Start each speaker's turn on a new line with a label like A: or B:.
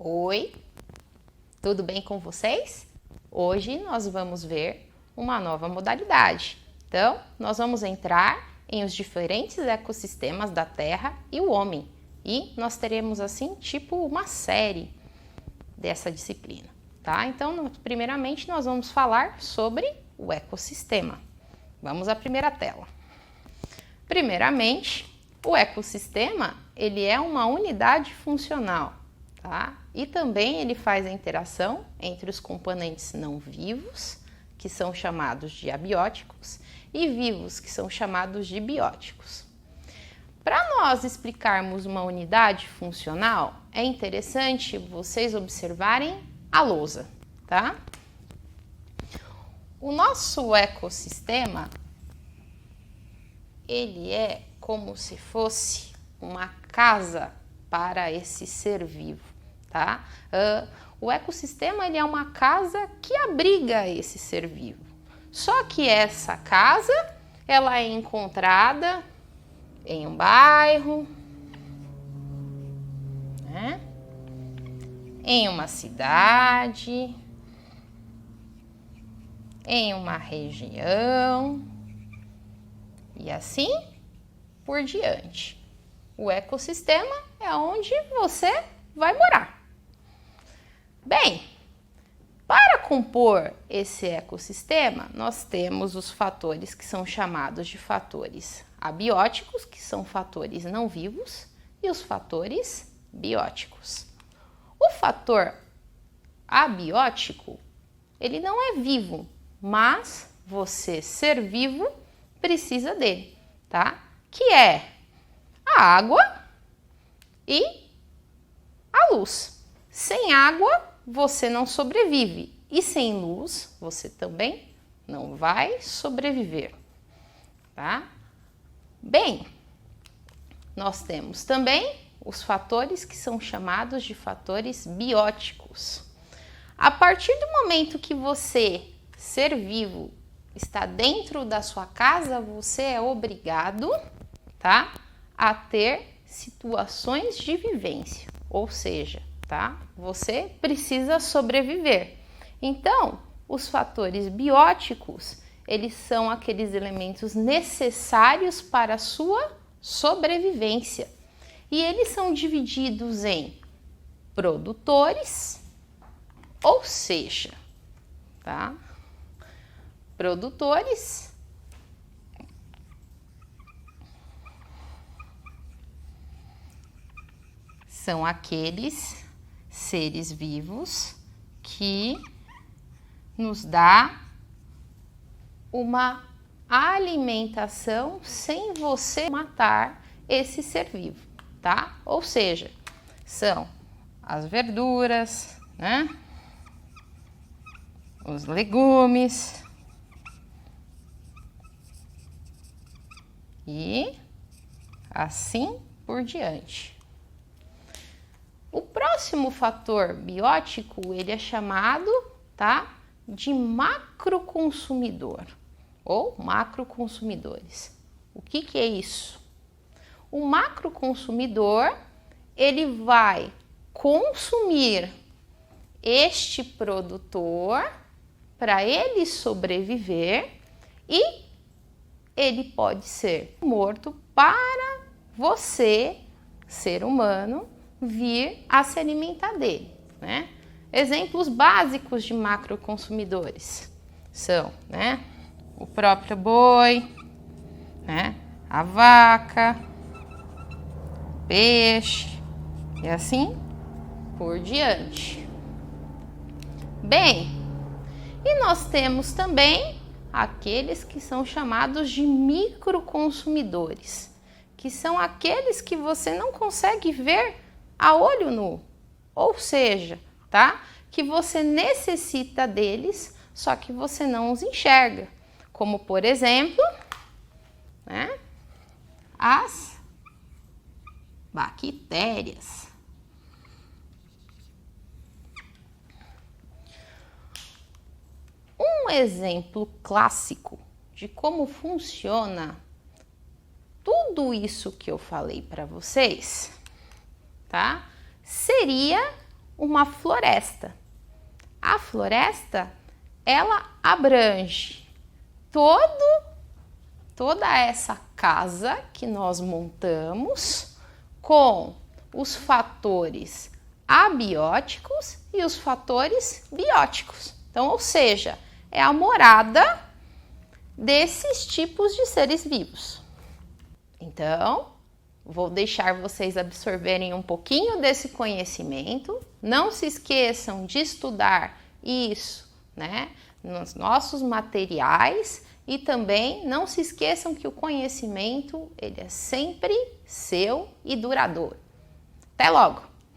A: Oi, tudo bem com vocês? Hoje nós vamos ver uma nova modalidade. Então, nós vamos entrar em os diferentes ecossistemas da Terra e o homem. E nós teremos assim, tipo uma série dessa disciplina, tá? Então, primeiramente nós vamos falar sobre o ecossistema. Vamos à primeira tela. Primeiramente, o ecossistema, ele é uma unidade funcional, tá? E também ele faz a interação entre os componentes não vivos, que são chamados de abióticos, e vivos, que são chamados de bióticos. Para nós explicarmos uma unidade funcional, é interessante vocês observarem a lousa, tá? O nosso ecossistema, ele é como se fosse uma casa para esse ser vivo, tá? O ecossistema, ele é uma casa que abriga esse ser vivo. Só que essa casa, ela é encontrada em um bairro, né? Em uma cidade, em uma região e assim por diante. O ecossistema é onde você vai morar. Bem, para compor esse ecossistema, nós temos os fatores que são chamados de fatores abióticos, que são fatores não vivos, e os fatores bióticos. O fator abiótico, ele não é vivo, mas você, ser vivo, precisa dele, tá? Que é a água e a luz. Sem água, você não sobrevive. E sem luz, você também não vai sobreviver, tá? Bem, nós temos também os fatores que são chamados de fatores bióticos. A partir do momento que você, ser vivo, está dentro da sua casa, você é obrigado, tá, a ter situações de vivência, ou seja, tá, você precisa sobreviver. Então, os fatores bióticos, eles são aqueles elementos necessários para a sua sobrevivência. E eles são divididos em produtores, ou seja, tá, produtores são aqueles seres vivos que nos dá uma alimentação sem você matar esse ser vivo, tá? Ou seja, são as verduras, né? Os legumes e assim por diante. O próximo fator biótico, ele é chamado, tá, de macroconsumidor ou macroconsumidores. O que é isso? O macroconsumidor, ele vai consumir este produtor para ele sobreviver e ele pode ser morto para você, ser humano, vir a se alimentar dele, né? Exemplos básicos de macroconsumidores são, né, o próprio boi, né, a vaca, o peixe e assim por diante. Bem, e nós temos também aqueles que são chamados de microconsumidores, que são aqueles que você não consegue ver a olho nu, ou seja, tá? Que você necessita deles, só que você não os enxerga, como por exemplo, né, as bactérias. Um exemplo clássico de como funciona tudo isso que eu falei para vocês, tá? Seria uma floresta. A floresta, ela abrange toda essa casa que nós montamos com os fatores abióticos e os fatores bióticos. Então, ou seja, é a morada desses tipos de seres vivos. Então, vou deixar vocês absorverem um pouquinho desse conhecimento. Não se esqueçam de estudar isso, né, nos nossos materiais, e também não se esqueçam que o conhecimento, ele é sempre seu e duradouro. Até logo!